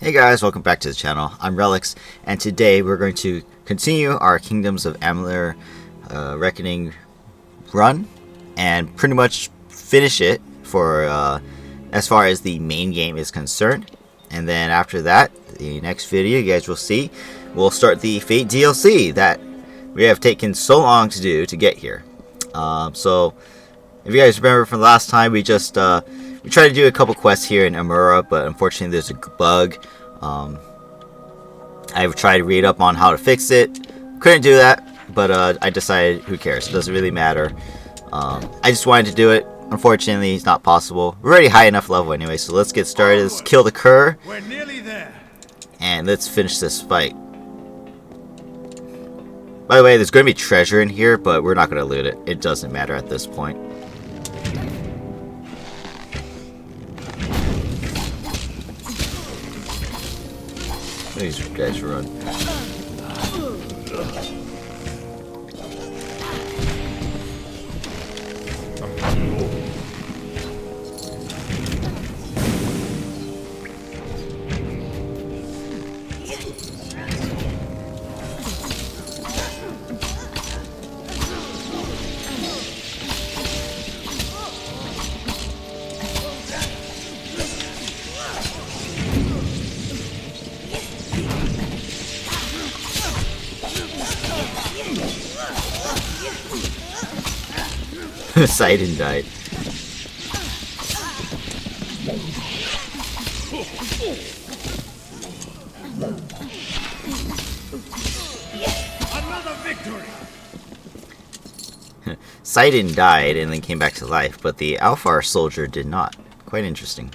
Hey guys, welcome back to the channel. I'm Relics, and today we're going to continue our Kingdoms of Amalur Reckoning run, and pretty much finish it for as far as the main game is concerned. And then after that, the next video you guys will see, we'll start the Fate DLC that we have taken so long to do to get here. So if you guys remember from last time, we just we tried to do a couple quests here in Amura, but unfortunately there's a bug. I've tried to read up on how to fix it. Couldn't do that, but I decided who cares? It doesn't really matter. I just wanted to do it. Unfortunately, it's not possible. We're already high enough level anyway, so let's get started. Let's kill the cur. We're nearly there. And let's finish this fight. By the way, there's going to be treasure in here, but we're not going to loot it. It doesn't matter at this point. These guys run. Sidon died. Another victory. Sidon died and then came back to life, but the Alfar soldier did not. Quite interesting.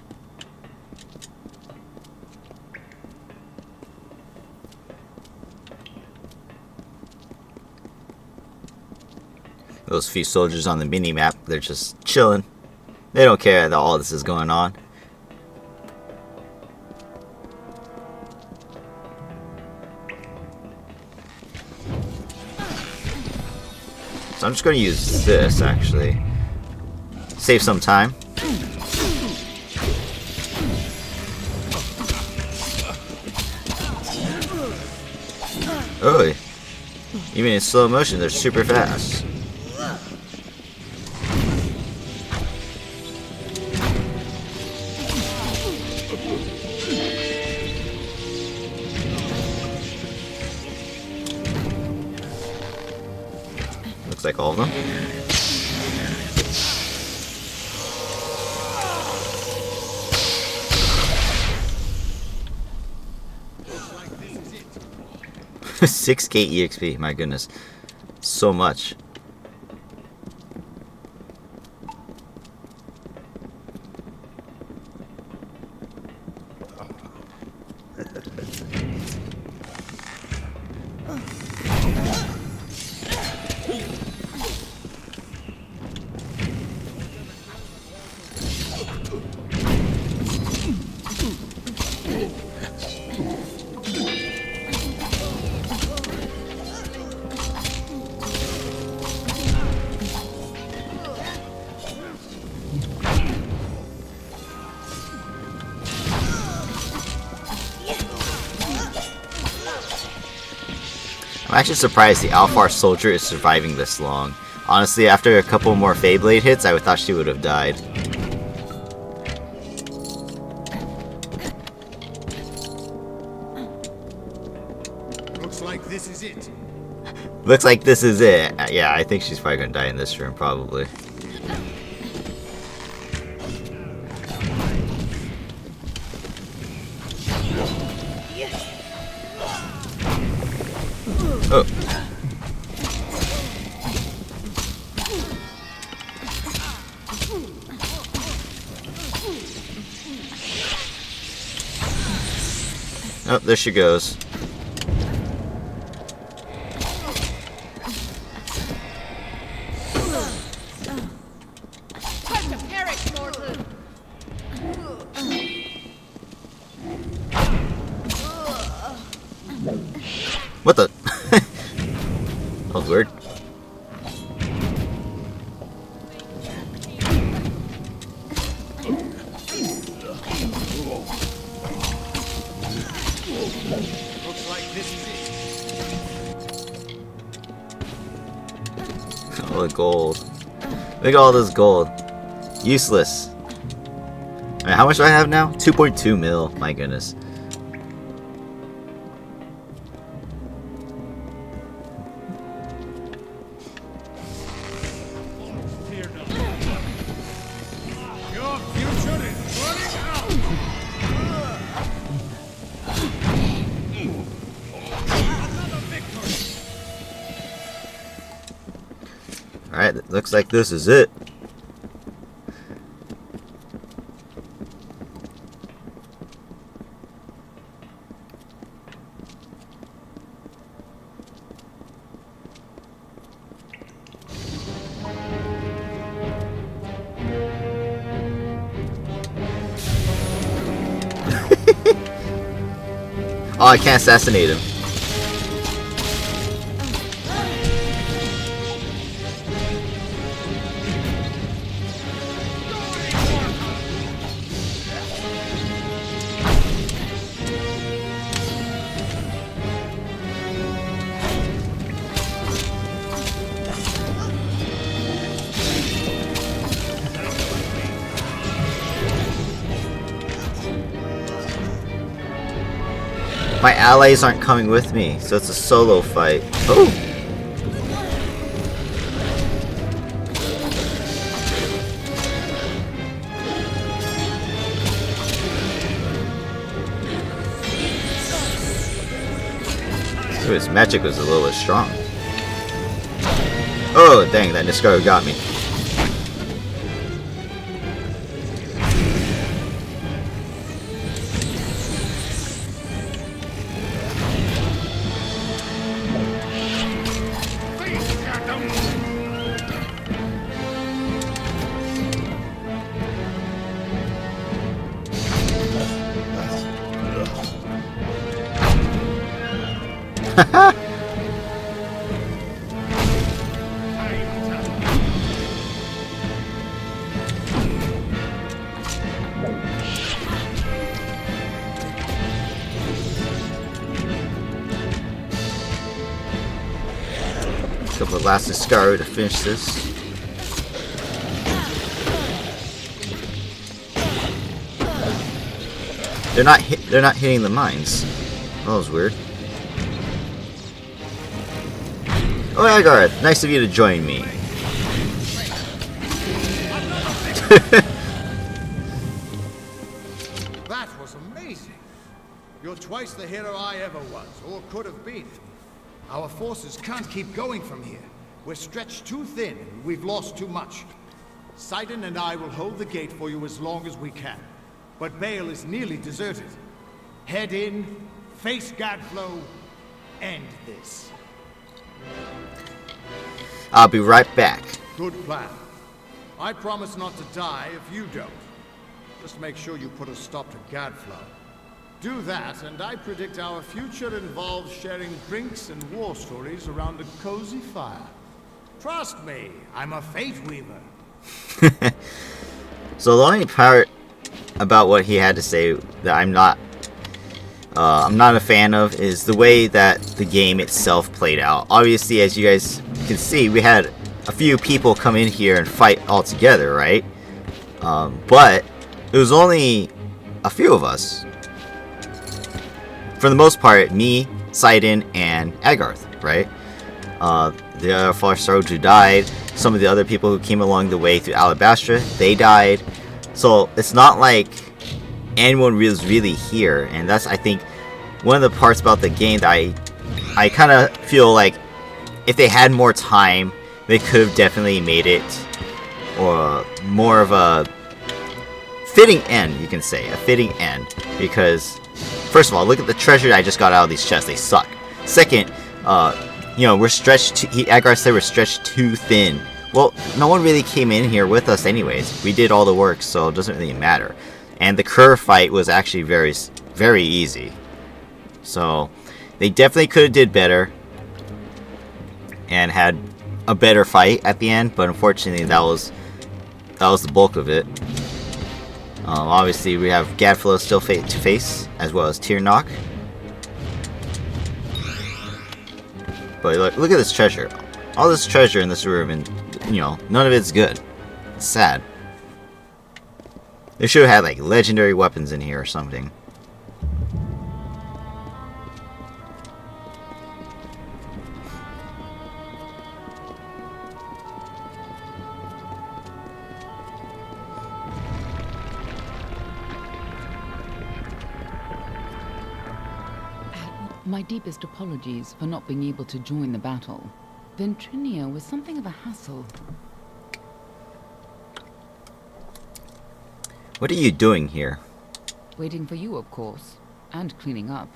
Those few soldiers on the mini-map, they're just chilling. They don't care that all this is going on. So I'm just going to use this, actually. Save some time. Oh, even in slow motion, they're super fast. Looks like all of them. Six K EXP, my goodness. So much. I'm actually surprised the Alfar soldier is surviving this long. Honestly, after a couple more Feyblade hits, I thought she would have died. Looks like this is it. Looks like this is it. Yeah, I think she's probably gonna die in this room, probably. Oh. Oh, there she goes. What the? That was weird. Looks like this is it. All the gold. Look at all this gold. Useless. Alright, how much do I have now? 2.2 mil. My goodness. Your future is running out. Another victory. Alright, looks like this is it. Oh, I can't assassinate him. My allies aren't coming with me, so it's a solo fight. Oh! Ooh, his magic was a little bit strong. Oh, dang, that Niscaro got me. Couple of last Niscaro to finish this. They're not hitting the mines. That was weird. Oh yeah, Gareth, nice of you to join me. That was amazing. You're twice the hero I ever was, or could have been. Our forces can't keep going from here. We're stretched too thin, and we've lost too much. Sidon and I will hold the gate for you as long as we can. But Bale is nearly deserted. Head in, face Gadflow, end this. I'll be right back. Good plan. I promise not to die if you don't. Just make sure you put a stop to Gadflow. Do that, and I predict our future involves sharing drinks and war stories around a cozy fire. Trust me, I'm a Fate Weaver. So the only part about what he had to say that I'm not a fan of is the way that the game itself played out. Obviously, as you guys can see, we had a few people come in here and fight all together, right? But it was only a few of us. For the most part, me, Sidon, and Agarth, right? The other False Soldier died. Some of the other people who came along the way through Alabastra, they died. So it's not like anyone was really here, and that's, I think, one of the parts about the game that I kind of feel like if they had more time, they could have definitely made it or more of a fitting end, you can say, a fitting end, because first of all, look at the treasure I just got out of these chests. They suck. Second, you know, we're stretched. Agarth said we're stretched too thin. Well, no one really came in here with us anyways. We did all the work, so it doesn't really matter. And the curve fight was actually very, very easy. So they definitely could have did better and had a better fight at the end. But unfortunately, that was the bulk of it. Obviously, we have Gadflow still face to face, as well as Tirnoch. But look at this treasure. All this treasure in this room, and you know, none of it's good. It's sad. They should have had like legendary weapons in here or something. My deepest apologies for not being able to join the battle. Ventrinia was something of a hassle. What are you doing here? Waiting for you, of course. And cleaning up.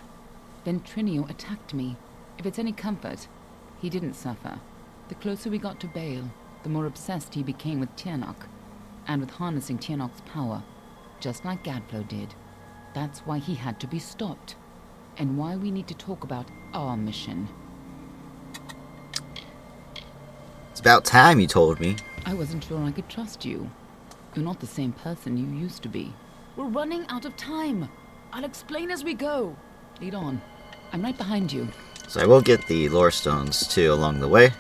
Ventrinio attacked me. If it's any comfort, he didn't suffer. The closer we got to Bale, the more obsessed he became with Tirnoch. And with harnessing Tirnoch's power. Just like Gadflow did. That's why he had to be stopped. And why we need to talk about our mission. It's about time you told me. I wasn't sure I could trust you. You're not the same person you used to be. We're running out of time. I'll explain as we go. Lead on. I'm right behind you. So I will get the lore stones too along the way.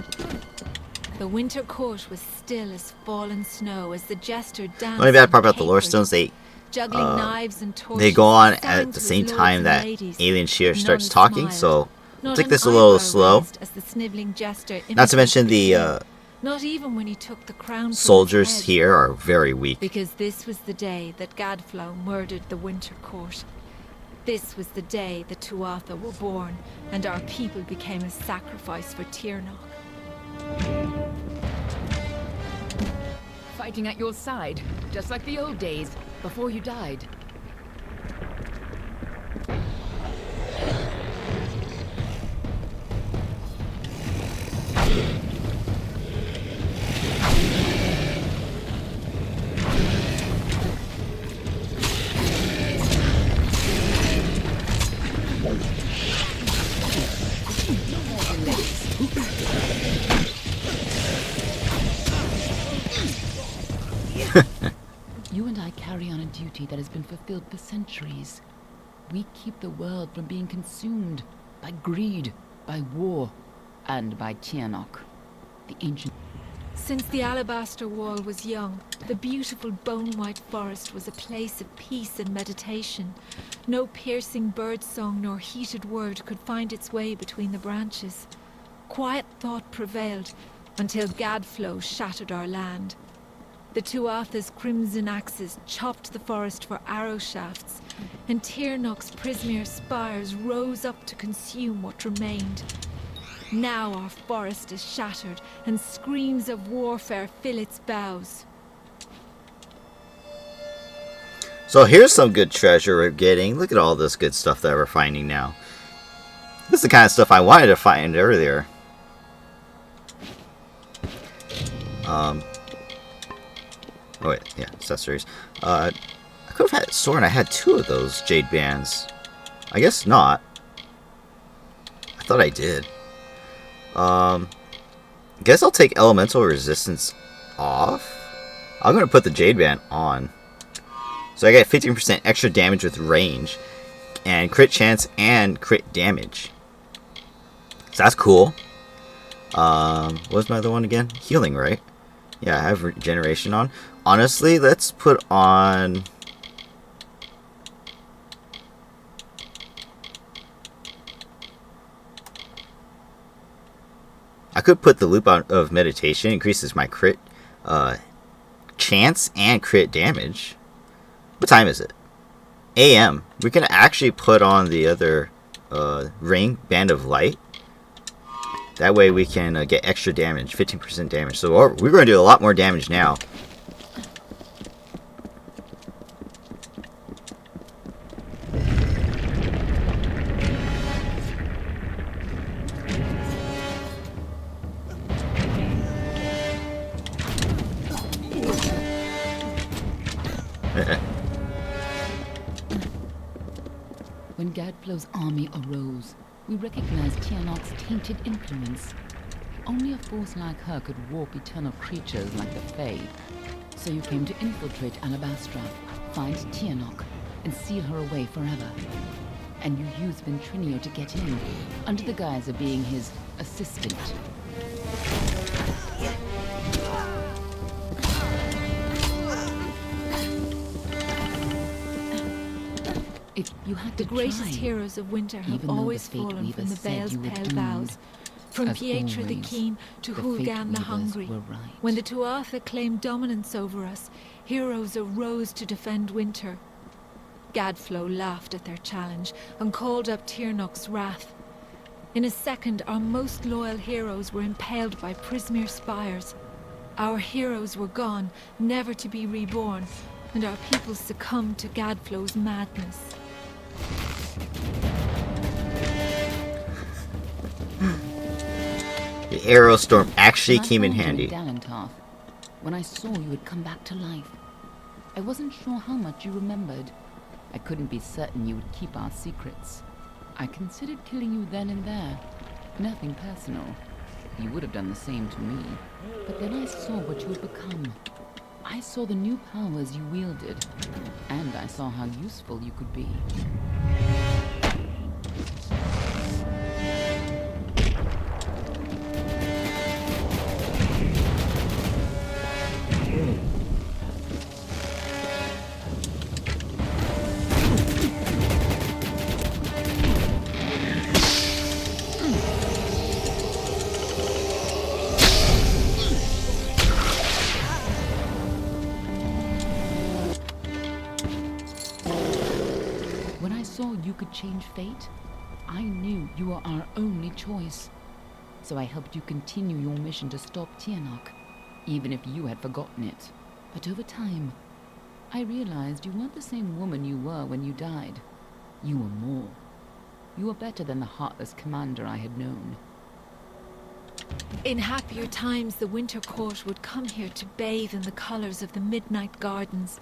The winter court was still as fallen snow as the jester danced. The only bad part about the lore stones, juggling knives and torches, they go on at the same time that Alien Shear starts talking, so I'll take this a little slow. Not to mention the not even when he took the crown soldiers here are very weak. Because this was the day that Gadflow murdered the winter court. This was the day the Tuatha were born, and our people became a sacrifice for Tirnoch. Fighting at your side, just like the old days, before you died. You and I carry on a duty that has been fulfilled for centuries. We keep the world from being consumed by greed, by war, and by Tirnoch, the ancient... Since the Alabaster Wall was young, the beautiful bone-white forest was a place of peace and meditation. No piercing birdsong nor heated word could find its way between the branches. Quiet thought prevailed until Gadflow shattered our land. The Tuatha's crimson axes chopped the forest for arrow shafts, and Tirnoch's Prismere spires rose up to consume what remained. Now our forest is shattered, and screams of warfare fill its boughs. So here's some good treasure we're getting. Look at all this good stuff that we're finding now. This is the kind of stuff I wanted to find earlier. Oh wait, yeah, accessories. I could have had sword. I had 2 of those jade bands. I guess not. I thought I did. Guess I'll take elemental resistance off. I'm gonna put the jade band on. So I get 15% extra damage with range, and crit chance and crit damage. So that's cool. What was my other one again? Healing, right? Yeah, I have regeneration on. Honestly, let's put on... I could put the loop on of meditation. Increases my crit chance and crit damage. What time is it? AM. We can actually put on the other ring, Band of Light. That way we can get extra damage, 15% damage. So we're going to do a lot more damage now. When Gadflow's army arose, we recognized Tirnoch's tainted influence. Only a force like her could warp eternal creatures like the Fae. So you came to infiltrate Alabastra, find Tirnoch, and seal her away forever. and you used Ventrinio to get in, under the guise of being his assistant. If you had to The greatest try, heroes of winter have even though the always Fate fallen Weaver from the said Vale's you were pale doomed, vows. From as Pietra the always, Keen to the Fate Hulgan the Weavers Hungry. were right. When the Tuatha claimed dominance over us, heroes arose to defend winter. Gadflow laughed at their challenge and called up Tirnoch's wrath. In a second, our most loyal heroes were impaled by Prismere spires. Our heroes were gone, never to be reborn, and our people succumbed to Gadflow's madness. The arrow storm actually When I came in found you handy. Dalentarth, when I saw you had come back to life, I wasn't sure how much you remembered. I couldn't be certain you would keep our secrets. I considered killing you then and there. Nothing personal. You would have done the same to me. But then I saw what you had become. I saw the new powers you wielded, and I saw how useful you could be. When I saw you could change fate, I knew you were our only choice. So I helped you continue your mission to stop Tirnoch, even if you had forgotten it. But over time, I realized you weren't the same woman you were when you died. You were more. You were better than the heartless commander I had known. In happier times, the Winter Court would come here to bathe in the colors of the midnight gardens.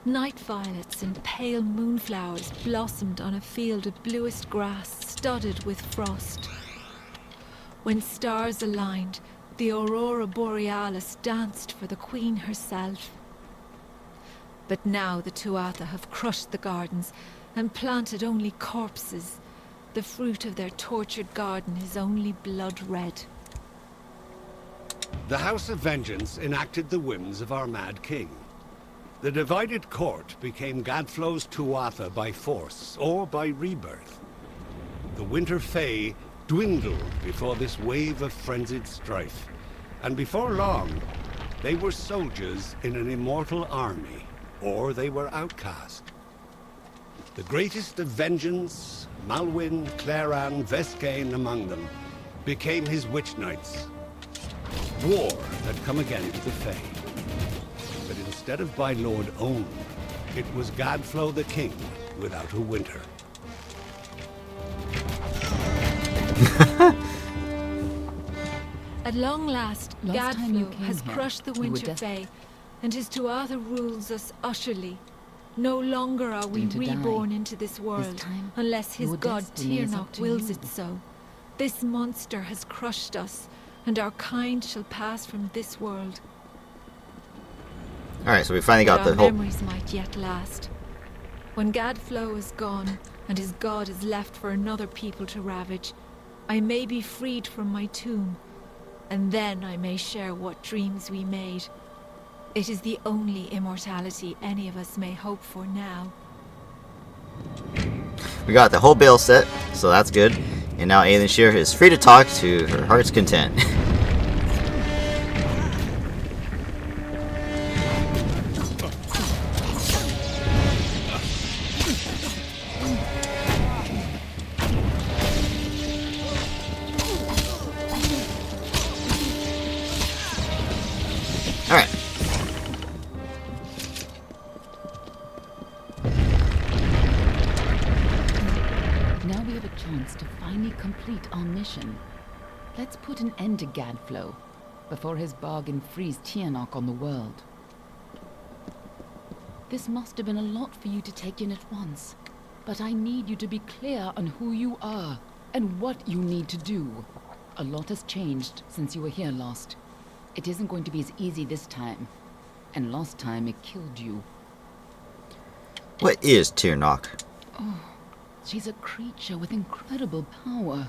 Night violets and pale moonflowers blossomed on a field of bluest grass studded with frost. When stars aligned, the Aurora Borealis danced for the Queen herself. But now the Tuatha have crushed the gardens and planted only corpses. The fruit of their tortured garden is only blood red. The House of Vengeance enacted the whims of our mad king. The divided court became Gadflow's Tuatha by force or by rebirth. The Winter Fae dwindled before this wave of frenzied strife, and before long, they were soldiers in an immortal army, or they were outcast. The greatest of vengeance, Malwyn, Claran, Vescain among them, became his witch knights. War had come again to the Fae. But instead of by Lord Own, it was Gadflow the King without a winter. At long last, Last time you Gadflow came has here, crushed the you were Winter Fae, and his Tuatha rules us utterly. No longer are we Doomed to die. reborn into this world, time, unless his your god destiny is up Tirnoch to wills you. it so. This monster has crushed us, and our kind shall pass from this world. Alright, so we finally But got our the whole... memories might yet last. When Gadflow is gone, and his god is left for another people to ravage, I may be freed from my tomb, and then I may share what dreams we made. It is the only immortality any of us may hope for now. We got the whole bill set, so that's good. And now Aelin Shear is free to talk to her heart's content. Alright. Now we have a chance to finally complete our mission. Let's put an end to Gadflow before his bargain frees Tirnoch on the world. This must have been a lot for you to take in at once, but I need you to be clear on who you are and what you need to do. A lot has changed since you were here last. It isn't going to be as easy this time, and last time it killed you. What is Tirnoch? She's a creature with incredible power.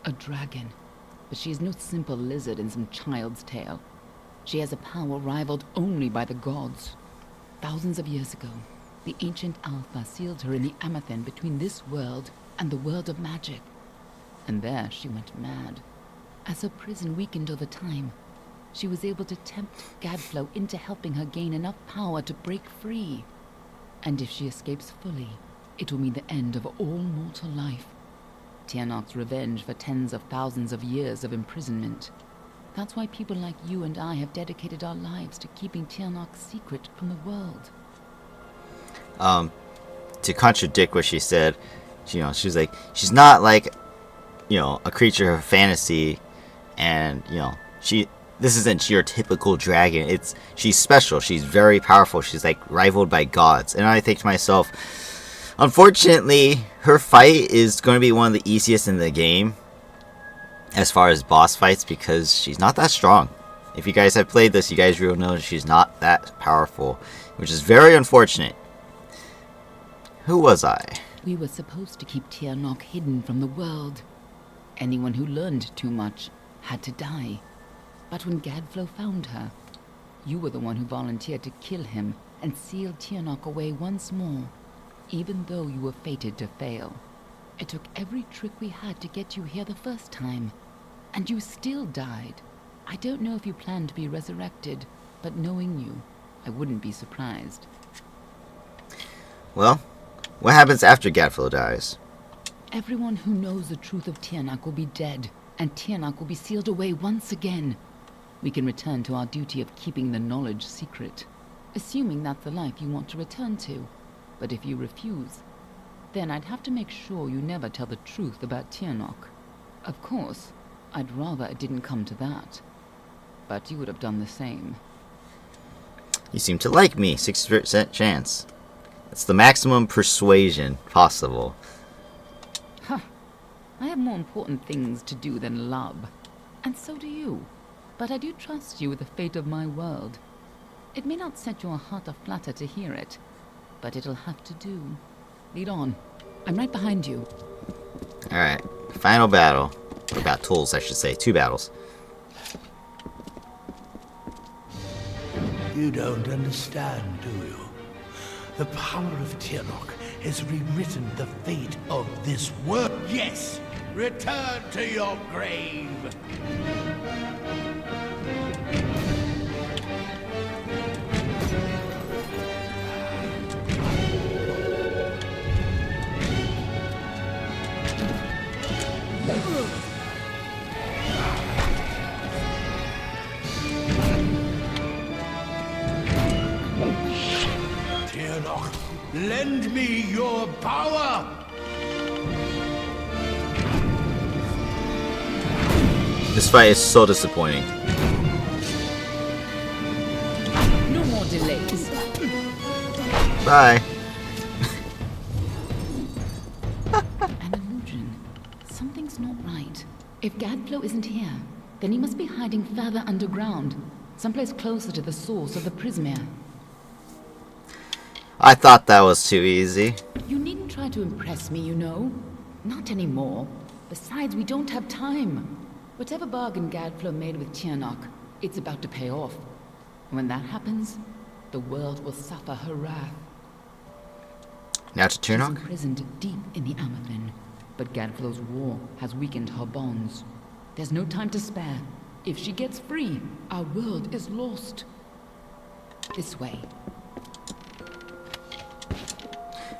A dragon. But she is no simple lizard in some child's tale. She has a power rivaled only by the gods. Thousands of years ago, the ancient Alpha sealed her in the Amethyst between this world and the world of magic. And there she went mad. As her prison weakened over time, she was able to tempt Gadflow into helping her gain enough power to break free. And if she escapes fully, it will mean the end of all mortal life. Tirnoch's revenge for tens of thousands of years of imprisonment. That's why people like you and I have dedicated our lives to keeping Tirnoch's secret from the world. To contradict what she said, she was like, she's not like, a creature of fantasy, and, this isn't your typical dragon. She's special. She's very powerful. She's like rivaled by gods. And I think to myself, unfortunately, her fight is going to be one of the easiest in the game as far as boss fights, because she's not that strong. If you guys have played this, you guys will know she's not that powerful, which is very unfortunate. Who was I? We were supposed to keep Tirnoch hidden from the world. Anyone who learned too much had to die. But when Gadflow found her, you were the one who volunteered to kill him and seal Tirnoch away once more, even though you were fated to fail. It took every trick we had to get you here the first time, and you still died. I don't know if you plan to be resurrected, but knowing you, I wouldn't be surprised. Well, what happens after Gadflow dies? Everyone who knows the truth of Tirnoch will be dead, and Tirnoch will be sealed away once again. We can return to our duty of keeping the knowledge secret, assuming that's the life you want to return to. But if you refuse, then I'd have to make sure you never tell the truth about Tirnoch. Of course, I'd rather it didn't come to that. But you would have done the same. You seem to like me. 60% chance. It's the maximum persuasion possible. Huh. I have more important things to do than love. And so do you. But I do trust you with the fate of my world. It may not set your heart aflutter to hear it, but it'll have to do. Lead on. I'm right behind you. Alright, final battle. Or battles, I should say. 2 battles. You don't understand, do you? The power of Tirnoch has rewritten the fate of this world. Yes! Return to your grave! Tirnoch, lend me your power! This fight is so disappointing. No more delays. Bye. An illusion. Something's not right. If Gadflow isn't here, then he must be hiding further underground, someplace closer to the source of the Prismere. I thought that was too easy. You needn't try to impress me, you know. Not anymore. Besides, we don't have time. Whatever bargain Gadflow made with Tirnoch, it's about to pay off. When that happens, the world will suffer her wrath. Now to She's Tirnoch? imprisoned deep in the Amethyst, but Gadflow's war has weakened her bonds. There's no time to spare. If she gets free, our world is lost. This way.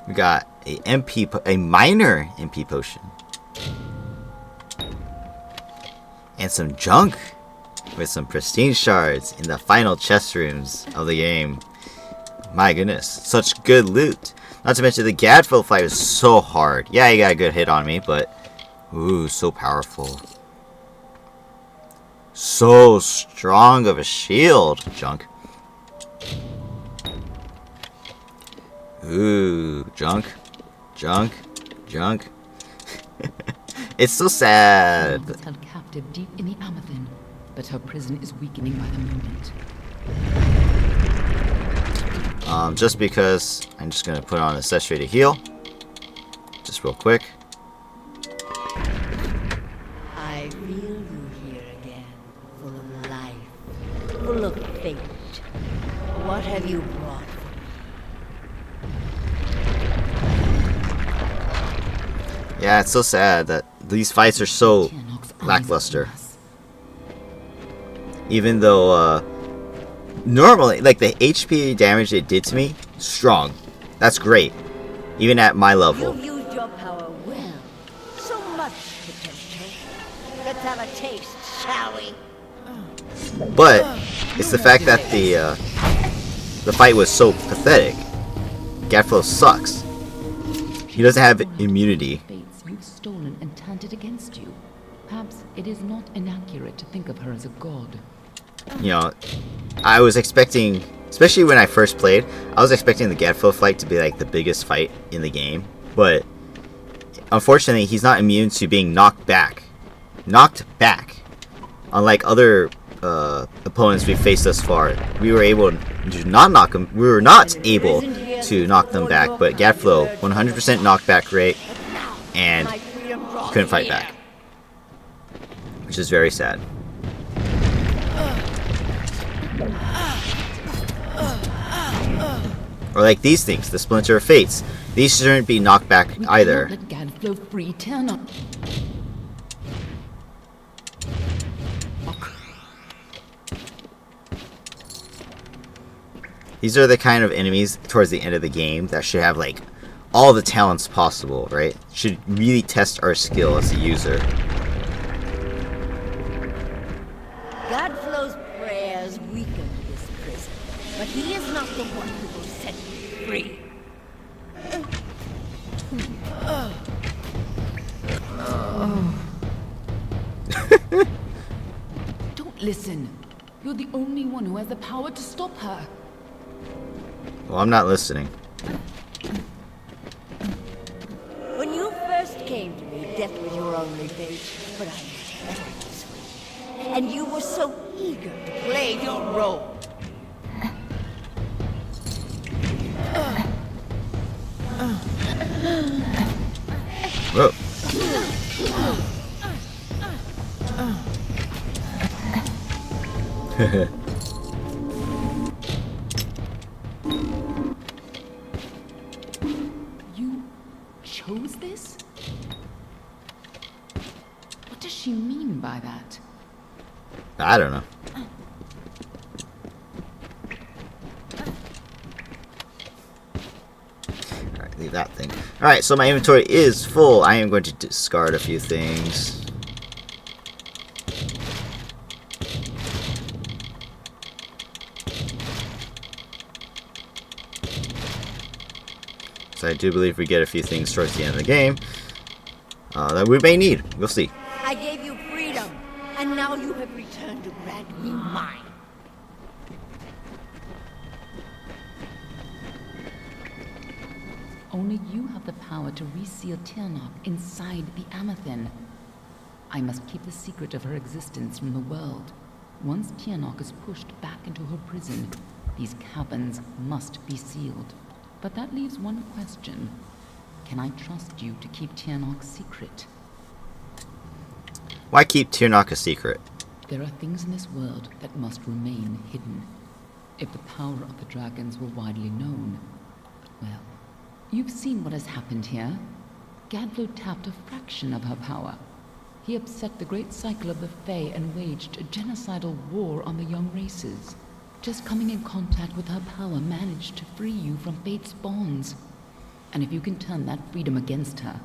We got a minor MP potion. And some junk with some pristine shards in the final chest rooms of the game. My goodness, such good loot. Not to mention the Gadflow fight was so hard. Yeah, he got a good hit on me, but ooh, so powerful. So strong of a shield, junk. Ooh, junk, junk, junk. It's so sad. She was held captive deep in the Amethyst, but her prison is weakening by the moment. Just because I'm just gonna put on accessory to heal. just real quick. I feel you here again, full of life, full of fate. What have you brought for me? Yeah, it's so sad that these fights are so Tirnoch's eyes lackluster. upon us. Even though, normally, like, the HP damage it did to me, strong. That's great. Even at my level. You've used your power well. So much potential. Let's have a taste, shall we? But it's the fact that the fight was so pathetic. Gadflow sucks. He doesn't have immunity. Fates you've stolen and turned it against you. Perhaps it is not inaccurate to think of her as a god. You know, I was expecting, especially when I first played, I was expecting the Gadflow fight to be like the biggest fight in the game. But unfortunately, he's not immune to being knocked back. Knocked back. Unlike other opponents we've faced thus far, we were able to not knock them. We were not able to knock them back, but Gadflow 100% knockback rate, and My freedom draws couldn't fight near. back, which is very sad. Or like these things, the Splinter of Fates. These shouldn't be knocked back We either. cannot let Gadflow free Tirnoch. These are the kind of enemies towards the end of the game that should have like all the talents possible, right? Should really test our skill as a user. Gadflow's prayers weaken this prison, but he is not the one who will set me free. Don't listen. You're the only one who has the power to stop her. Well, I'm not listening. When you first came to me, death was your only fate, but I was better this way. And you were so eager to play your role. Whoa. You chose this? What does she mean by that? I don't know. Alright, leave that thing. Alright, so my inventory is full. I am going to discard a few things. So I do believe we get a few things towards the end of the game that we may need. We'll see. I gave you freedom, and now you have returned to grant me mine. Only you have the power to reseal Tirnoch inside the Amethyst. I must keep the secret of her existence from the world. Once Tirnoch is pushed back into her prison, these caverns must be sealed. But that leaves one question. Can I trust you to keep Tirnoch secret? Why keep Tirnoch a secret? There are things in this world that must remain hidden. If the power of the dragons were widely known, well, you've seen what has happened here. Gadflow tapped a fraction of her power. He upset the great cycle of the Fae and waged a genocidal war on the young races. Just coming in contact with her power managed to free you from fate's bonds. And if you can turn that freedom against her,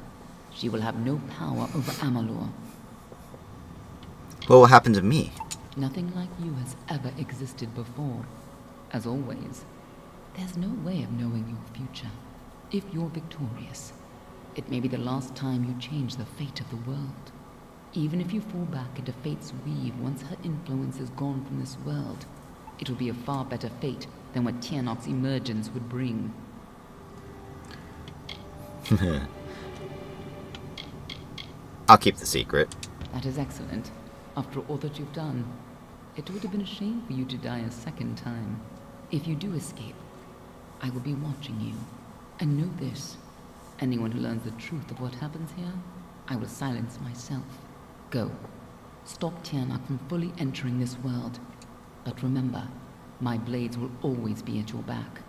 she will have no power over Amalur. What will happen to me? Nothing like you has ever existed before. As always, there's no way of knowing your future. If you're victorious, it may be the last time you change the fate of the world. Even if you fall back into fate's weave once her influence is gone from this world, it will be a far better fate than what Tirnoch's emergence would bring. I'll keep the secret. That is excellent. After all that you've done, it would have been a shame for you to die a second time. If you do escape, I will be watching you. And know this, Anyone who learns the truth of what happens here, I will silence myself. Go. Stop Tirnoch from fully entering this world. But remember, my blades will always be at your back.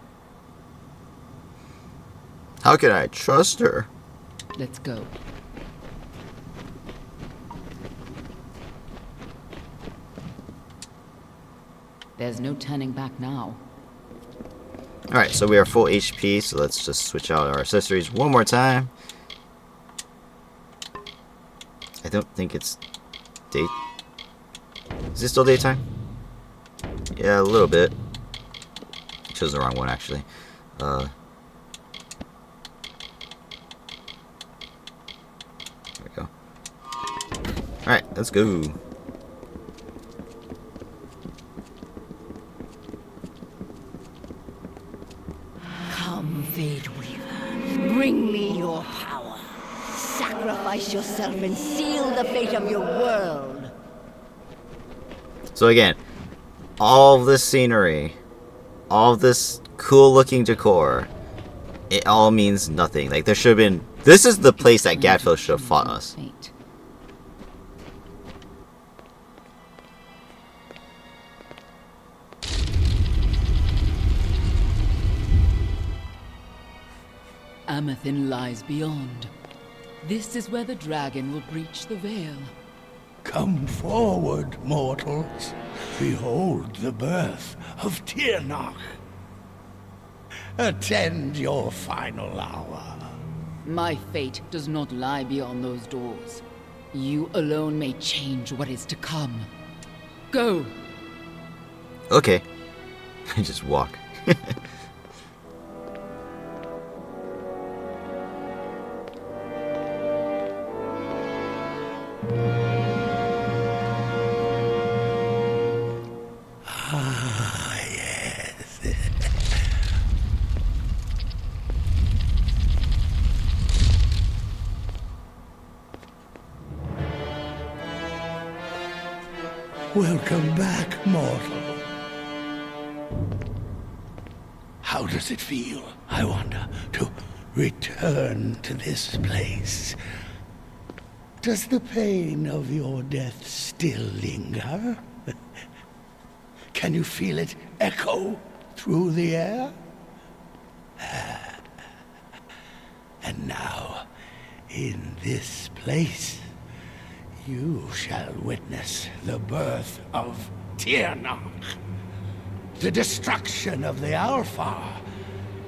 How can I trust her? Let's go. There's no turning back now. Alright, so we are full HP, so let's just switch out our accessories one more time. I don't think it's day. Is it still daytime? Yeah, a little bit. Chose the wrong one, actually. There we go. Alright, let's go. Come, Fate Weaver. Bring me your power. Sacrifice yourself and seal the fate of your world. So again, all of this scenery, all of this cool looking decor, it all means nothing. Like, there should have been... This is the place that Gadflow should have fought us. Fate. Amethin lies beyond. This is where the dragon will breach the veil. Come forward, mortals. Behold the birth of Tirnoch. Attend your final hour. My fate does not lie beyond those doors. You alone may change what is to come. Go! Okay. I just walk. Ah, yes. Welcome back, mortal. How does it feel, I wonder, to return to this place? Does the pain of your death still linger? Can you feel it echo through the air? And now, in this place, you shall witness the birth of Tirnoch, the destruction of the Alpha,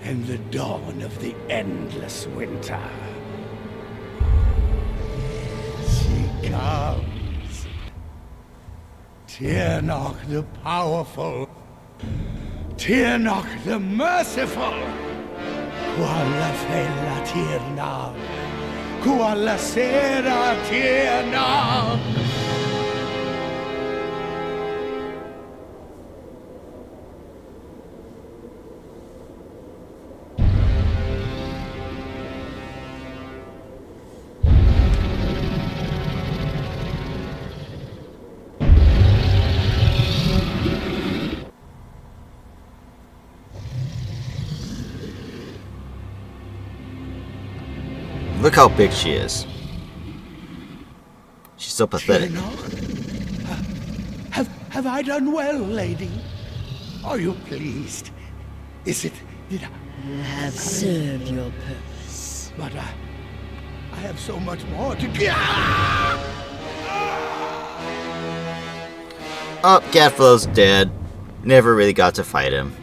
and the dawn of the endless winter. She comes. Tirnoch the powerful. Tirnoch the merciful. Qualla fella Tirnoch. Qualla sera Tirnoch. Look how big she is. She's so pathetic. Have I done well, lady? Are you pleased? Is it... Did I... You have served your purpose. But I have so much more to give. Oh, Gadflow's dead. Never really got to fight him.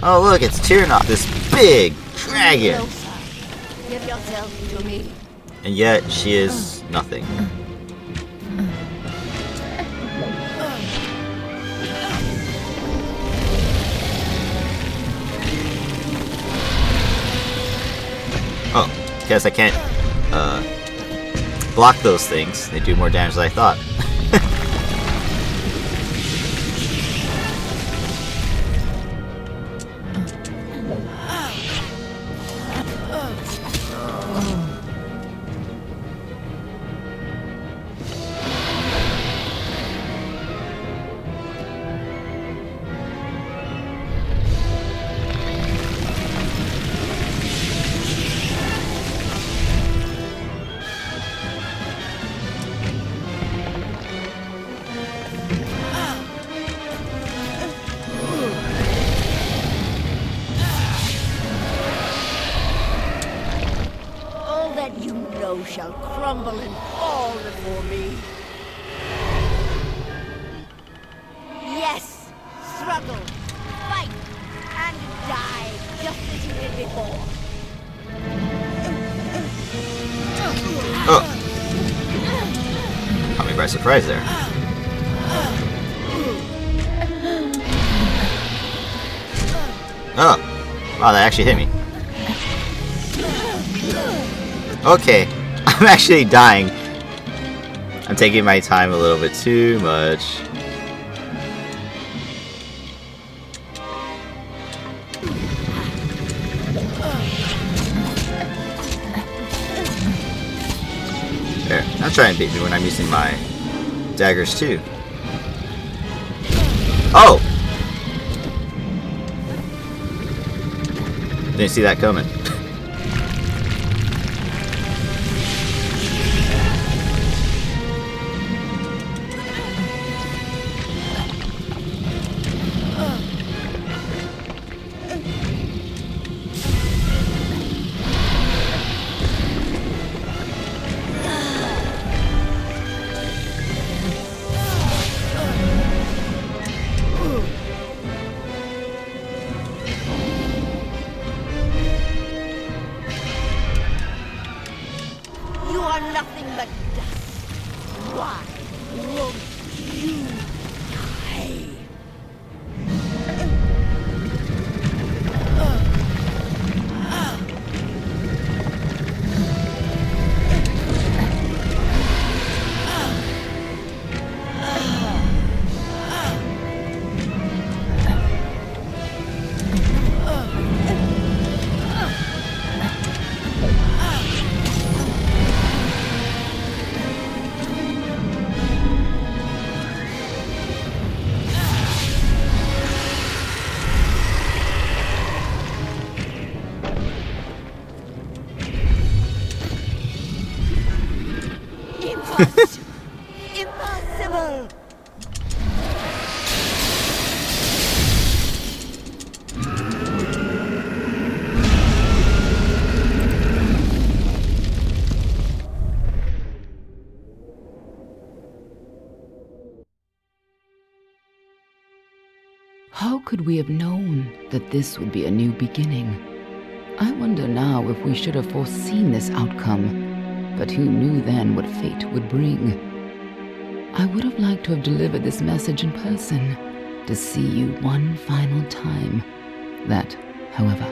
Oh look, it's Tirnoch, this big dragon. Closer. Give yourself to me. And yet, she is nothing. Oh, guess I can't block those things. They do more damage than I thought. that you know shall crumble and fall before me. Yes, struggle, fight, and die just as you did before. Oh! Caught me by surprise there. Oh! Wow, that actually hit me. Okay, I'm actually dying. I'm taking my time a little bit too much. There, now try and beat me when I'm using my daggers too. Oh! Didn't see that coming. You are nothing but dust. Why won't you die? Impossible! How could we have known that this would be a new beginning? I wonder now if we should have foreseen this outcome, but who knew then what fate would bring? I would have liked to have delivered this message in person, to see you one final time. That, however,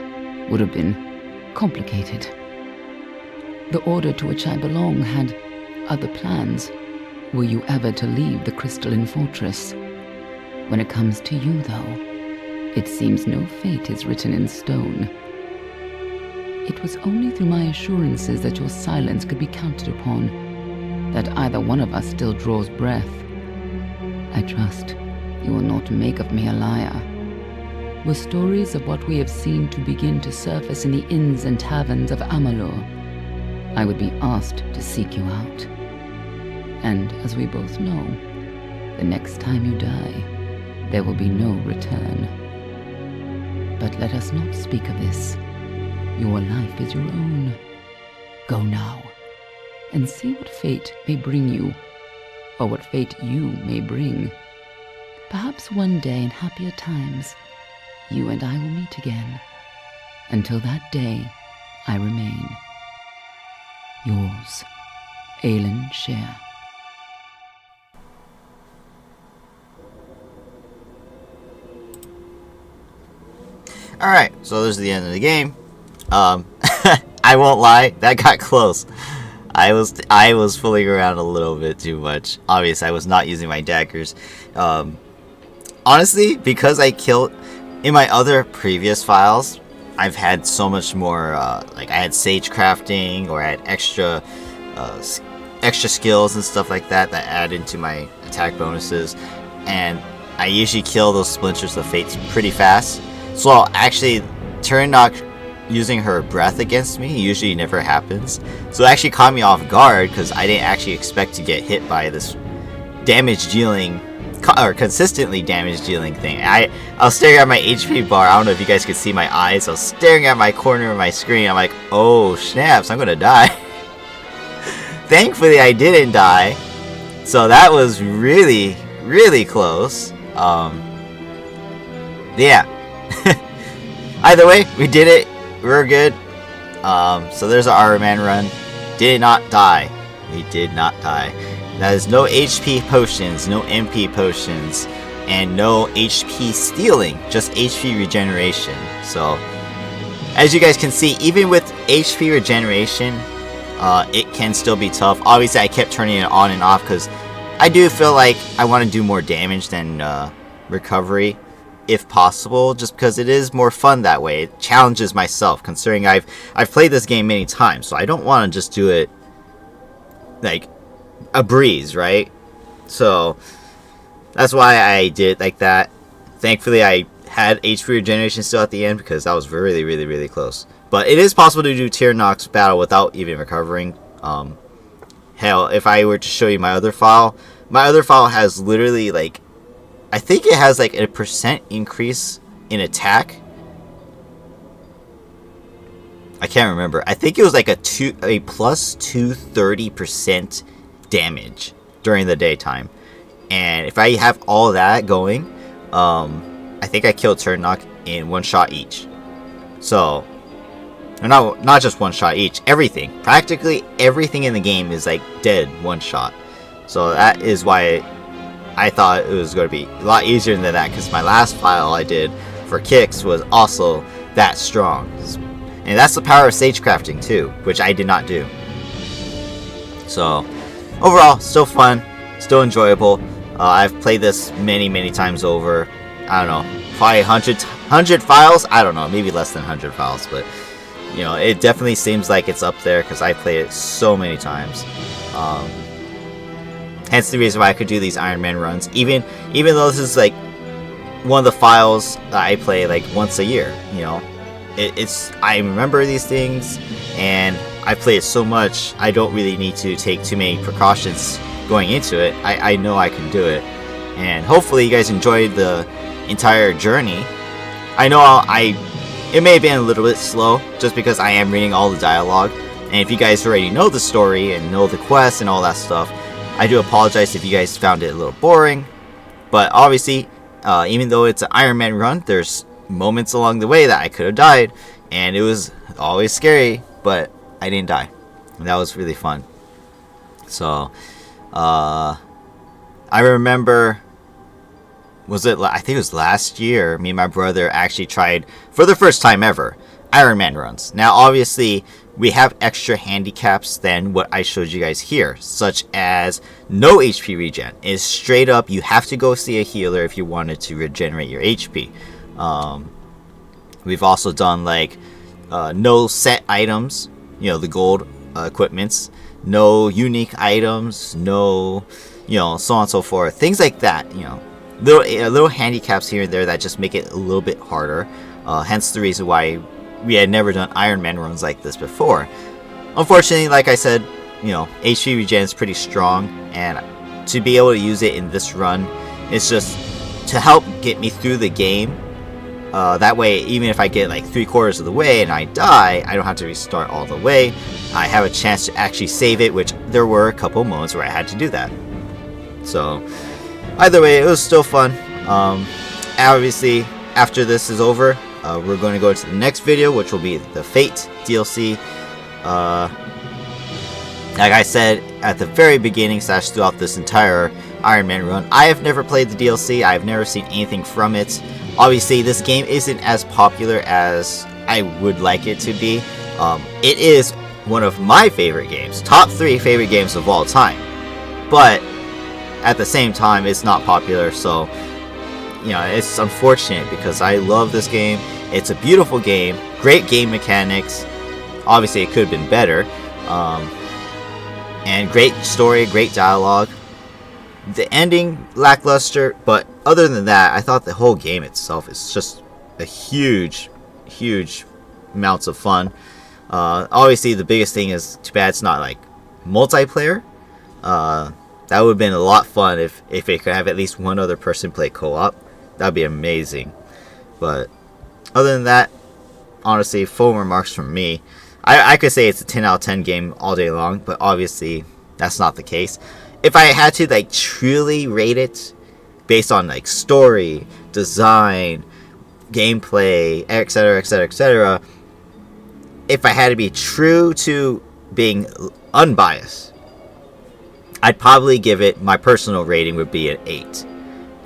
would have been complicated. The order to which I belong had other plans. Were you ever to leave the crystalline fortress? When it comes to you, though, it seems no fate is written in stone. It was only through my assurances that your silence could be counted upon, that either one of us still draws breath. I trust you will not make of me a liar. Were stories of what we have seen to begin to surface in the inns and taverns of Amalur, I would be asked to seek you out. And as we both know, the next time you die, there will be no return. But let us not speak of this. Your life is your own. Go now, and see what fate may bring you, or what fate you may bring. Perhaps one day in happier times, you and I will meet again. Until that day, I remain yours, Aelin Share. Alright, so this is the end of the game. I won't lie, that got close. I was fooling around a little bit too much. Obviously, I was not using my daggers. Honestly, because I killed... In my other previous files, I've had so much more... like, I had sage crafting, or I had extra skills and stuff like that that add into my attack bonuses. And I usually kill those splinters of fates pretty fast. So actually, Tirnoch using her breath against me usually never happens. So it actually caught me off guard because I didn't actually expect to get hit by this damage dealing, or consistently damage dealing thing. I was staring at my HP bar. I don't know if you guys could see my eyes. I was staring at my corner of my screen. I'm like, oh snaps, I'm gonna die. Thankfully, I didn't die. So that was really, really close. Yeah. Either way, we did it. We were good. So there's our Ironman run. Did not die. We did not die. That is no HP potions, no MP potions, and no HP stealing, just HP regeneration. So, as you guys can see, even with HP regeneration, it can still be tough. Obviously, I kept turning it on and off because I do feel like I want to do more damage than recovery, if possible, just because it is more fun that way. It challenges myself, considering I've played this game many times, so I don't want to just do it like a breeze, right? So that's why I did it like that. Thankfully, I had HP regeneration still at the end because that was really, really, really close. But it is possible to do Tirnoch's battle without even recovering. Hell, if I were to show you my other file has literally like, I think it has like a % increase in attack. I can't remember. I think it was like a plus 230% damage during the daytime. And if I have all that going, I think I killed Tirnoch in one shot each. So, not just one shot each. Everything, practically everything in the game is like dead one shot. So that is why I thought it was going to be a lot easier than that, because my last file I did for kicks was also that strong. And that's the power of sagecrafting too, which I did not do. So overall, still fun, still enjoyable. I've played this many times over. I don't know, probably 100 files? I don't know, maybe less than 100 files, but you know, it definitely seems like it's up there because I played it so many times. Hence the reason why I could do these Ironman runs, even though this is like one of the files that I play like once a year. You know, I remember these things, and I play it so much. I don't really need to take too many precautions going into it. I know I can do it, and hopefully you guys enjoyed the entire journey. I know it may have been a little bit slow just because I am reading all the dialogue, and if you guys already know the story and know the quest and all that stuff, I do apologize if you guys found it a little boring. But obviously, even though it's an Ironman run, there's moments along the way that I could have died, and it was always scary, but I didn't die, and that was really fun. So I remember, I think it was last year, me and my brother actually tried, for the first time ever, Ironman runs. Now obviously we have extra handicaps than what I showed you guys here, such as no HP regen. It's straight up, you have to go see a healer if you wanted to regenerate your HP. We've also done like no set items, you know, the gold equipments, no unique items, no, you know, so on and so forth, things like that. You know, little handicaps here and there that just make it a little bit harder. Hence the reason why we had never done Ironman runs like this before. Unfortunately, like I said, you know, HP regen is pretty strong, and to be able to use it in this run, it's just to help get me through the game. That way, even if I get like 3/4 of the way and I die, I don't have to restart all the way. I have a chance to actually save it, which there were a couple moments where I had to do that. So either way, it was still fun. Obviously, after this is over, we're going to go to the next video, which will be the Fate DLC. Like I said at the very beginning / throughout this entire Ironman run, I have never played the DLC. I have never seen anything from it. Obviously, this game isn't as popular as I would like it to be. It is one of my favorite games, top 3 favorite games of all time. But at the same time, it's not popular, so you know, it's unfortunate because I love this game. It's a beautiful game, great game mechanics. Obviously, it could have been better. And great story, great dialogue. The ending, lackluster, but other than that, I thought the whole game itself is just a huge amounts of fun. Obviously, the biggest thing is too bad it's not like multiplayer. That would have been a lot fun if it could have at least one other person play co-op. That would be amazing. But other than that, honestly, full remarks from me. I could say it's a 10 out of 10 game all day long, but obviously That's not the case. If I had to like truly rate it based on like story, design, gameplay, etc., etc., etc., if I had to be true to being unbiased, I'd probably give it, my personal rating would be an 8.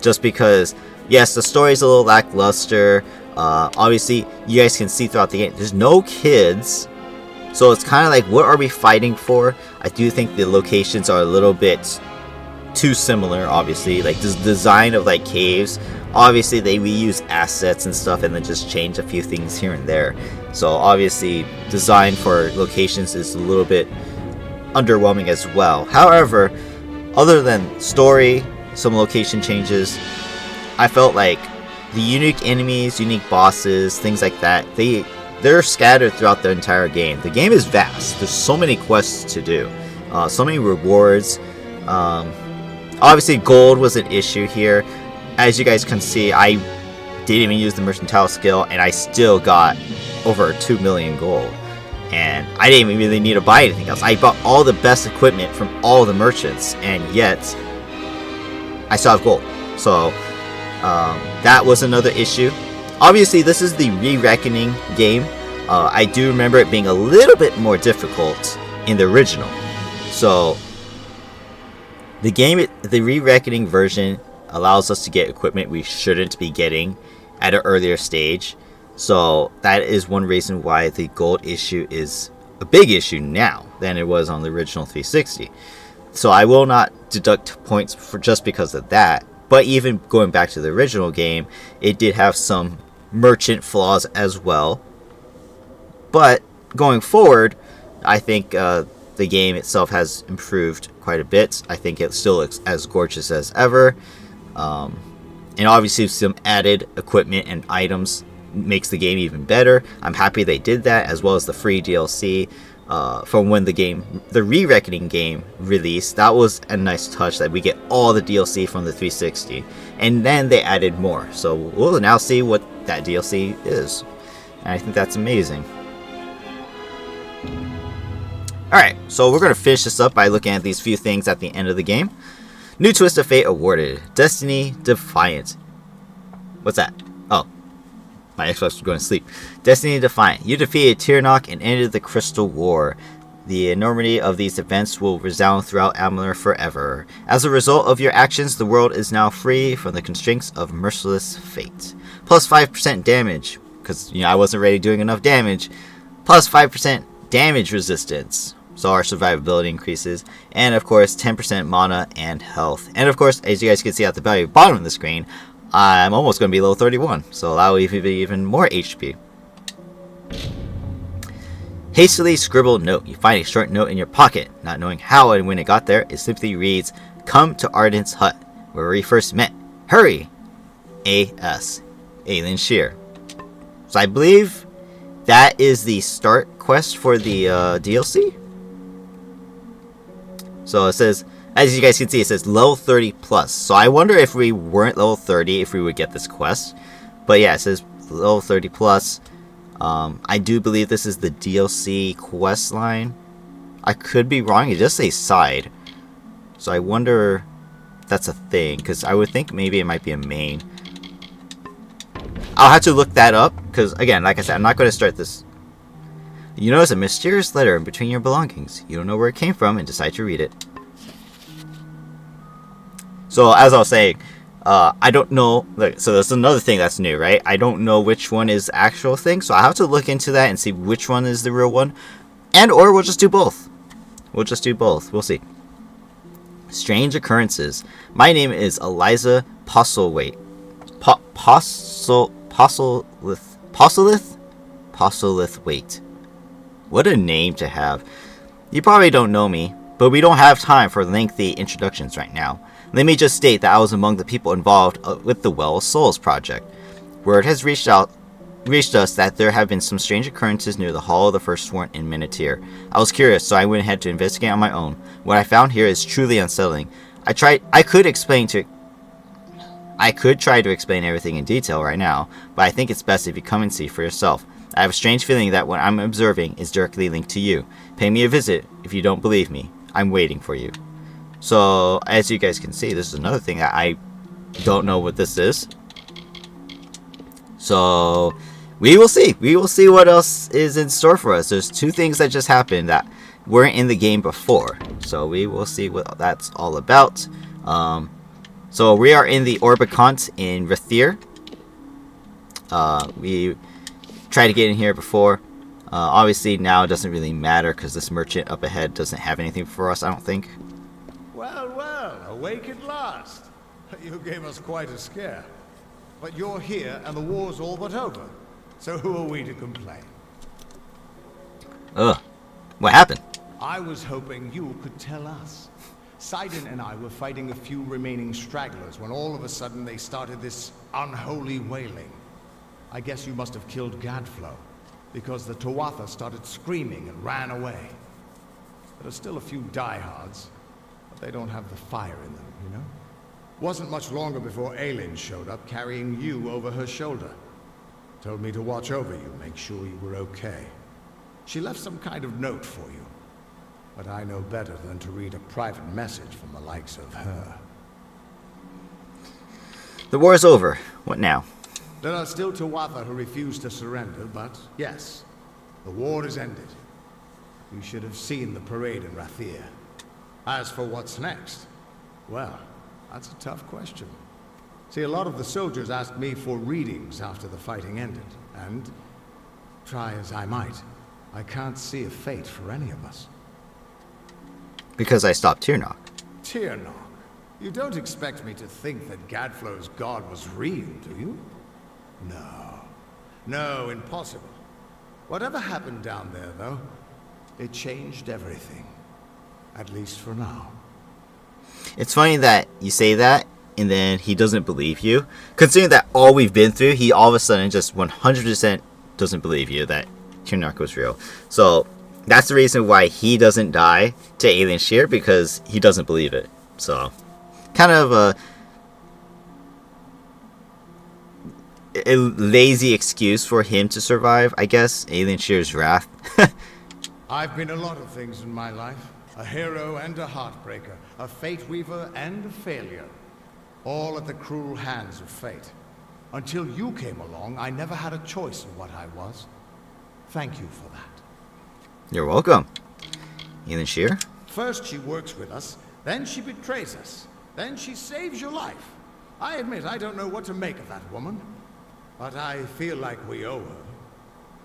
Just because, yes, the story's a little lackluster. Obviously, you guys can see throughout the game, there's no kids. So it's kind of like, what are we fighting for? I do think the locations are a little bit too similar, obviously. Like, the design of, like, caves, obviously they reuse assets and stuff and then just change a few things here and there. So, obviously, design for locations is a little bit underwhelming as well. However, other than story, some location changes, I felt like the unique enemies, unique bosses, things like that, they're scattered throughout the entire game. The game is vast. There's so many quests to do, so many rewards. Obviously, gold was an issue here. As you guys can see, I didn't even use the mercantile skill, and I still got over 2 million gold. And I didn't even really need to buy anything else. I bought all the best equipment from all the merchants, and yet I still have gold. So that was another issue. Obviously, this is the Re-Reckoning game. I do remember it being a little bit more difficult in the original. So the game, the Re-Reckoning version, allows us to get equipment we shouldn't be getting at an earlier stage. So that is one reason why the gold issue is a big issue now than it was on the original 360. So I will not deduct points for just because of that. But even going back to the original game, it did have some merchant flaws as well. But going forward, I think the game itself has improved quite a bit. I think it still looks as gorgeous as ever. And obviously some added equipment and items makes the game even better. I'm happy they did that, as well as the free DLC from when the Re-Reckoning game released. That was a nice touch that we get all the DLC from the 360, and then they added more. So we'll now see what that DLC is, and I think that's amazing. Alright, so we're going to finish this up by looking at these few things at the end of the game. New Twist of Fate awarded. Destiny Defiant. What's that? Oh, my Xbox was going to sleep. Destiny Defiant. You defeated Tirnoch and ended the Crystal War. The enormity of these events will resound throughout Amalur forever. As a result of your actions, the world is now free from the constraints of merciless fate. Plus 5% damage, because I wasn't really doing enough damage. Plus 5% damage resistance, so our survivability increases. And of course, 10% mana and health. And of course, as you guys can see at the very bottom of the screen, I'm almost going to be level 31, so that will be even more HP. Hastily scribbled note. You find a short note in your pocket. Not knowing how and when it got there, it simply reads, "Come to Arden's hut, where we first met. Hurry! A.S. Alien Shear." So I believe that is the start quest for the DLC. So it says, as you guys can see, it says level 30 plus. So I wonder if we weren't level 30 if we would get this quest. But yeah, it says level 30 plus. I do believe this is the DLC quest line. I could be wrong. It does say side. So I wonder if that's a thing, because I would think maybe it might be a main. I'll have to look that up, because again, like I said, I'm not going to start this. You notice a mysterious letter in between your belongings. You don't know where it came from and decide to read it. So as I was saying, I don't know. So that's another thing that's new, right? I don't know which one is the actual thing, so I have to look into that and see which one is the real one, and or we'll just do both. We'll just do both. We'll see. Strange occurrences. My name is Eliza Postlewaite. Postlewaite. Wait. What a name to have. You probably don't know me, but we don't have time for lengthy introductions right now. Let me just state that I was among the people involved with the Well of Souls project. Word has reached us that there have been some strange occurrences near the Hall of the Firstborn in Minatier. I was curious, so I went ahead to investigate on my own. What I found here is truly unsettling. I could try to explain everything in detail right now, but I think it's best if you come and see for yourself. I have a strange feeling that what I'm observing is directly linked to you. Pay me a visit if you don't believe me. I'm waiting for you. So, as you guys can see, this is another thing that I don't know what this is. So, we will see. We will see what else is in store for us. There's 2 things that just happened that weren't in the game before. So, we will see what that's all about. So, we are in the Orbicont in Rathir. We tried to get in here before. Obviously, now it doesn't really matter because this merchant up ahead doesn't have anything for us, I don't think. Well, well, awake at last. You gave us quite a scare. But you're here and the war's all but over. So who are we to complain? Ugh. What happened? I was hoping you could tell us. Sidon and I were fighting a few remaining stragglers when all of a sudden they started this unholy wailing. I guess you must have killed Gadflow, because the Tuatha started screaming and ran away. There are still a few diehards, but they don't have the fire in them, you know? Wasn't much longer before Ailyn showed up carrying you over her shoulder. Told me to watch over you, make sure you were okay. She left some kind of note for you, but I know better than to read a private message from the likes of her. The war is over. What now? There are still Tuatha who refuse to surrender, but yes, the war is ended. You should have seen the parade in Rathir. As for what's next, well, that's a tough question. See, a lot of the soldiers asked me for readings after the fighting ended, and try as I might, I can't see a fate for any of us. Because I stopped Tirnoch. Tirnoch? You don't expect me to think that Gadflow's god was real, do you? No. No, impossible. Whatever happened down there, though, it changed everything. At least for now. It's funny that you say that, and then he doesn't believe you. Considering that all we've been through, he all of a sudden just 100% doesn't believe you that Tirnoch was real. So, that's the reason why he doesn't die to Ailyn Shear, because he doesn't believe it. So, kind of a lazy excuse for him to survive, I guess. Ailyn Shear's wrath. I've been a lot of things in my life. A hero and a heartbreaker. A fate weaver and a failure. All at the cruel hands of fate. Until you came along, I never had a choice in what I was. Thank you for that. You're welcome. Ailyn Shear? First she works with us, then she betrays us, then she saves your life. I admit I don't know what to make of that woman, but I feel like we owe her.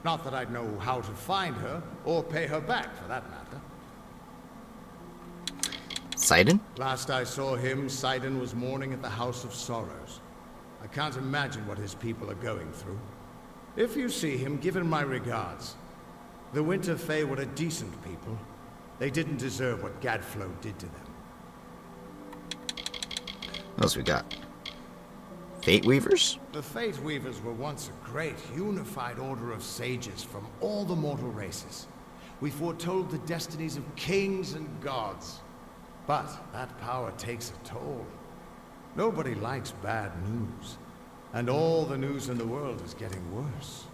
Not that I'd know how to find her, or pay her back for that matter. Sidon? Last I saw him, Sidon was mourning at the House of Sorrows. I can't imagine what his people are going through. If you see him, give him my regards. The Winter Fae were a decent people. They didn't deserve what Gadflow did to them. What else we got? Fate Weavers? The Fate Weavers were once a great, unified order of sages from all the mortal races. We foretold the destinies of kings and gods. But that power takes a toll. Nobody likes bad news. And all the news in the world is getting worse.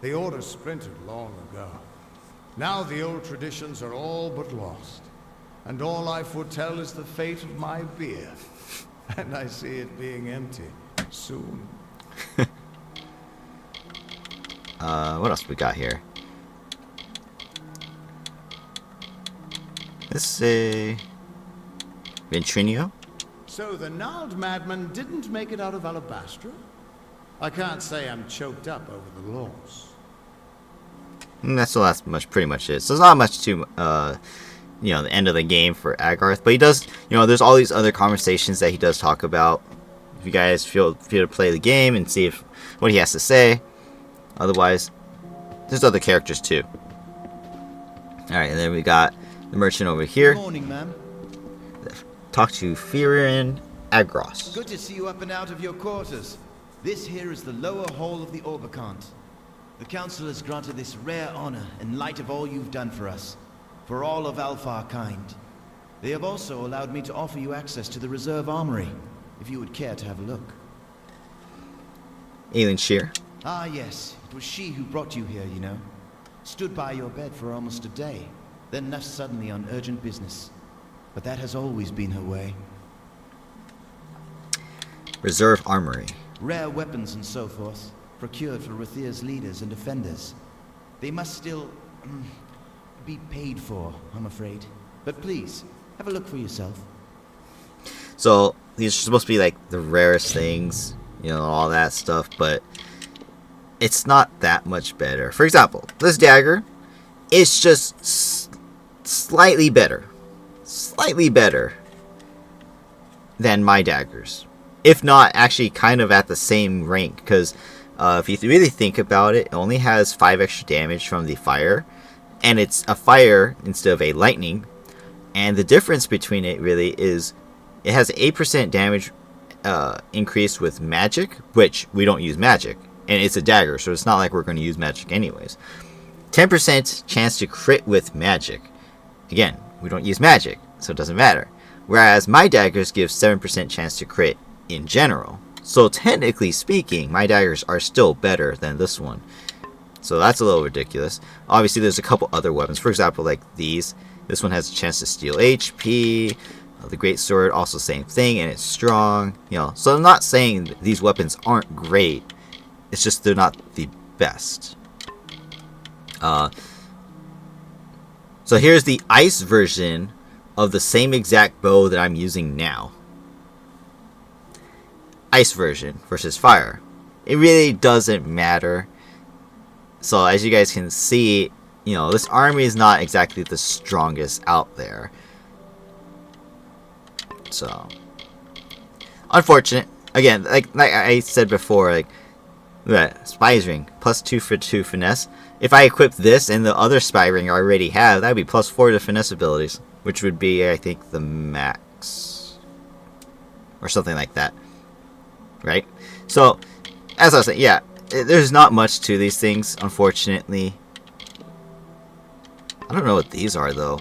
The order splintered long ago. Now the old traditions are all but lost. And all I foretell is the fate of my beer. And I see it being empty soon. What else we got here? Let's say Ventrinio. So the gnarled madman didn't make it out of Alabastra? I can't say I'm choked up over the loss. That's the last pretty much it. So there's not much to, the end of the game for Agarth. But he does, there's all these other conversations that he does talk about. If you guys feel to play the game and see what he has to say. Otherwise, there's other characters too. Alright, and then we got the merchant over here. Good morning, ma'am. Talk to Firian Agros. Good to see you up and out of your quarters. This here is the lower hall of the Orbicont. The council has granted this rare honor in light of all you've done for us, for all of Alfar kind. They have also allowed me to offer you access to the reserve armory, if you would care to have a look. Ailyn Shear. Ah yes, it was she who brought you here, you know. Stood by your bed for almost a day, then left suddenly on urgent business. But that has always been her way. Reserve armory. Rare weapons and so forth, procured for Rathir's leaders and defenders. They must still be paid for, I'm afraid. But please, have a look for yourself. So these are supposed to be like the rarest things, you know, all that stuff, but it's not that much better. For example, this dagger is just slightly better than my daggers, if not actually kind of at the same rank, because if you really think about it, it only has 5 extra damage from the fire, and it's a fire instead of a lightning, and the difference between it really is it has 8% damage increase with magic, which we don't use magic, and it's a dagger, so it's not like we're going to use magic anyways. 10% chance to crit with magic. Again, we don't use magic, so it doesn't matter. Whereas my daggers give 7% chance to crit in general. So technically speaking, my daggers are still better than this one. So that's a little ridiculous. Obviously, there's a couple other weapons. For example, like these. This one has a chance to steal HP. The Great Sword, also same thing, and it's strong. You know, so I'm not saying these weapons aren't great. It's just they're not the best. So here's the ice version of the same exact bow that I'm using now. Ice version versus fire. It really doesn't matter. So as you guys can see, you know, this army is not exactly the strongest out there. So, unfortunate. Again, like I said before, like, Spy's Ring, +2 for 2 finesse. If I equip this and the other Spy Ring I already have, that would be +4 to finesse abilities, which would be, I think, the max. Or something like that. Right? So, as I was saying, yeah, there's not much to these things, unfortunately. I don't know what these are, though.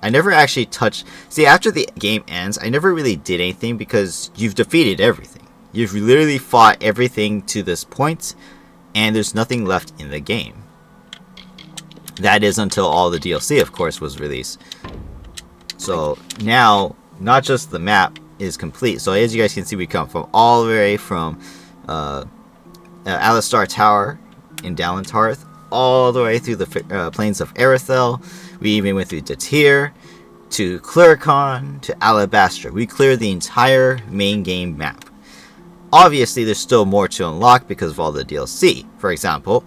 I never actually touched... See, after the game ends, I never really did anything because you've defeated everything. You've literally fought everything to this point, and there's nothing left in the game. That is until all the DLC, of course, was released. So, now, not just the map is complete. So, as you guys can see, we come from all the way from Alistar Tower in Dalentarth, all the way through the plains of Erithel. We even went through Datir, to Cluricon, to Alabastra. We cleared the entire main game map. Obviously, there's still more to unlock because of all the DLC. For example,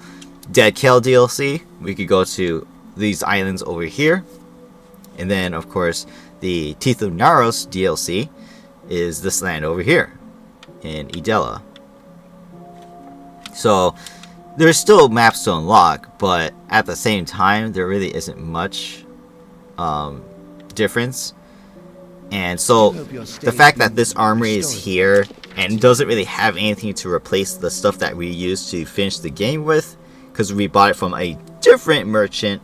Dead Kale DLC, we could go to these islands over here. And then, of course, the Teeth of Naros DLC is this land over here in Idella. So, there's still maps to unlock, but at the same time, there really isn't much difference. And so, the fact that this armory is here and doesn't really have anything to replace the stuff that we used to finish the game with, because we bought it from a different merchant,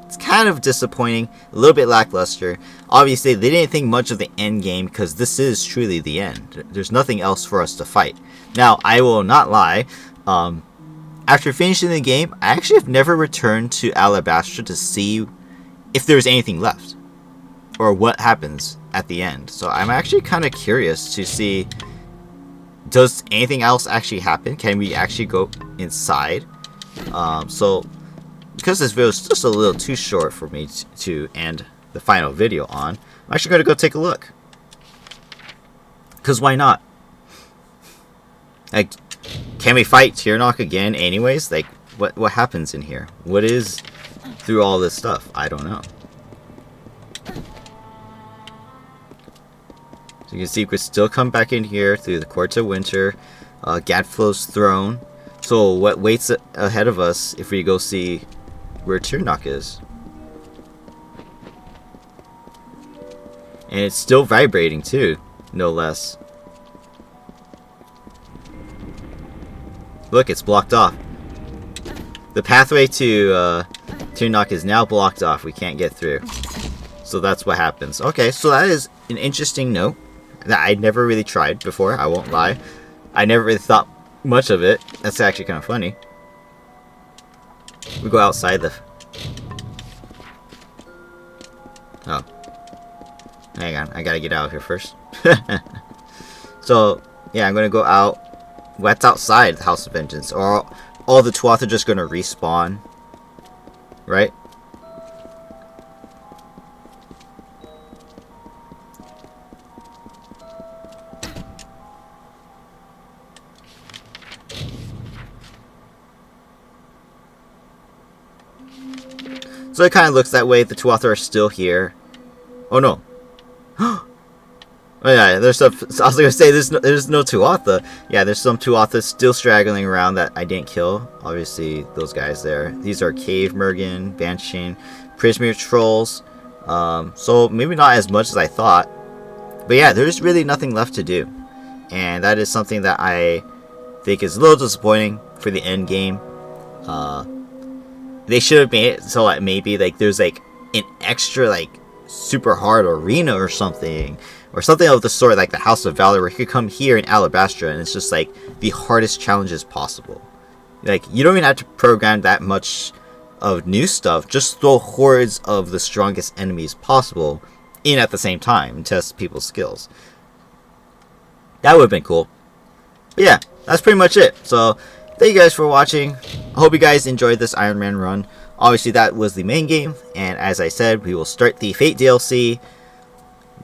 it's kind of disappointing, a little bit lackluster. Obviously, they didn't think much of the end game, because this is truly the end. There's nothing else for us to fight. Now, I will not lie, after finishing the game, I actually have never returned to Alabastra to see if there's anything left, or what happens at the end. So I'm actually kind of curious to see, does anything else actually happen? Can we actually go inside? So, because this video is just a little too short for me to end the final video on, I'm actually going to go take a look. Because why not? Like, can we fight Tirnoch again anyways? Like, what happens in here? What is through all this stuff? I don't know. So you can see we could still come back in here through the Courts of Winter, Gadflow's throne. So what waits ahead of us if we go see where Tirnoch is? And it's still vibrating too, no less. Look, it's blocked off. The pathway to Tirnoch is now blocked off. We can't get through. So that's what happens. Okay, so that is an interesting note that I'd never really tried before. I won't lie. I never really thought much of it. That's actually kind of funny. We go outside the... Oh. Hang on, I gotta get out of here first. So, yeah, I'm gonna go out. What's outside the House of Vengeance? Or all the Tuatha are just gonna respawn. Right? So it kind of looks that way. The Tuatha are still here. Oh no. Oh yeah, there's some. I was gonna say there's no Tuatha. Yeah, there's some Tuatha still straggling around that I didn't kill. Obviously, those guys there. These are Cave Mergen, Banshee, Prismere Trolls. So maybe not as much as I thought. But yeah, there's really nothing left to do, and that is something that I think is a little disappointing for the end game. They should have made it so that maybe like there's like an extra like super hard arena or something of the sort, like the House of Valor, where you could come here in Alabastra and it's just like the hardest challenges possible. Like you don't even have to program that much of new stuff, just throw hordes of the strongest enemies possible in at the same time and test people's skills. That would have been cool. But yeah, that's pretty much it. So thank you guys for watching. I hope you guys enjoyed this Ironman run. Obviously that was the main game, and as I said, we will start the Fate DLC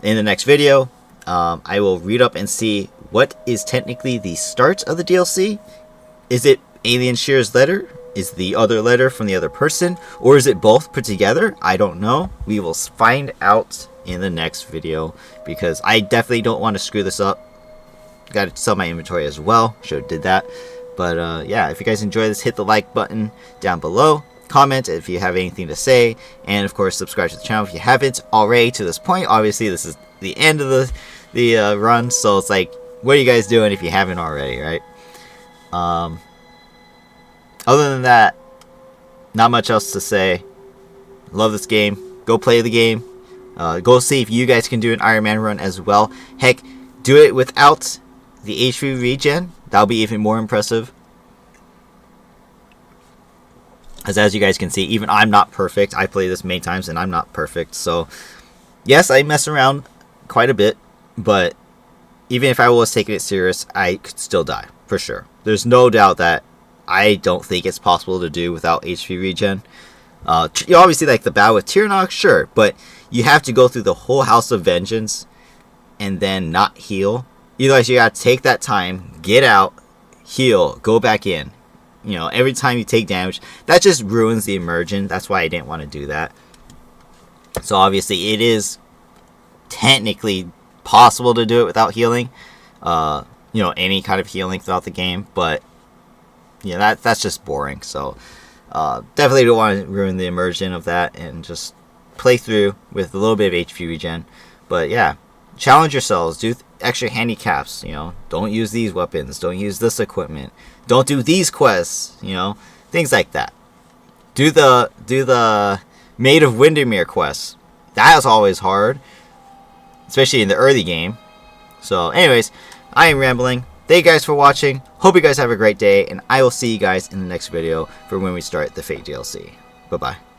in the next video. I will read up and see what is technically the start of the DLC. Is it Alien Shear's letter? Is the other letter from the other person? Or is it both put together? I don't know. We will find out in the next video, because I definitely don't want to screw this up. Got to sell my inventory as well. Should have did that. But yeah, if you guys enjoy this, hit the like button down below. Comment if you have anything to say. And of course, subscribe to the channel if you haven't already to this point. Obviously, this is the end of the run. So it's like, what are you guys doing if you haven't already, right? Other than that, not much else to say. Love this game. Go play the game. Go see if you guys can do an Ironman run as well. Heck, do it without the HP regen. That'll be even more impressive. As you guys can see, even I'm not perfect. I play this many times and I'm not perfect. So, yes, I mess around quite a bit. But even if I was taking it serious, I could still die. For sure. There's no doubt that I don't think it's possible to do without HP regen. You obviously, like the battle with Tirnoch, sure. But you have to go through the whole House of Vengeance and then not heal. Either you gotta take that time, get out, heal, go back in. You know, every time you take damage, that just ruins the immersion. That's why I didn't want to do that. So obviously, it is technically possible to do it without healing. You know, any kind of healing throughout the game, but yeah, that's just boring. So definitely don't want to ruin the immersion of that, and just play through with a little bit of HP regen. But yeah, challenge yourselves. Do extra handicaps. You know, don't use these weapons. Don't use this equipment. Don't do these quests. You know, things like that. Do the Maid of Windermere quests. That is always hard, especially in the early game. So, anyways, I am rambling. Thank you guys for watching. Hope you guys have a great day, and I will see you guys in the next video for when we start the Fate DLC. Bye bye.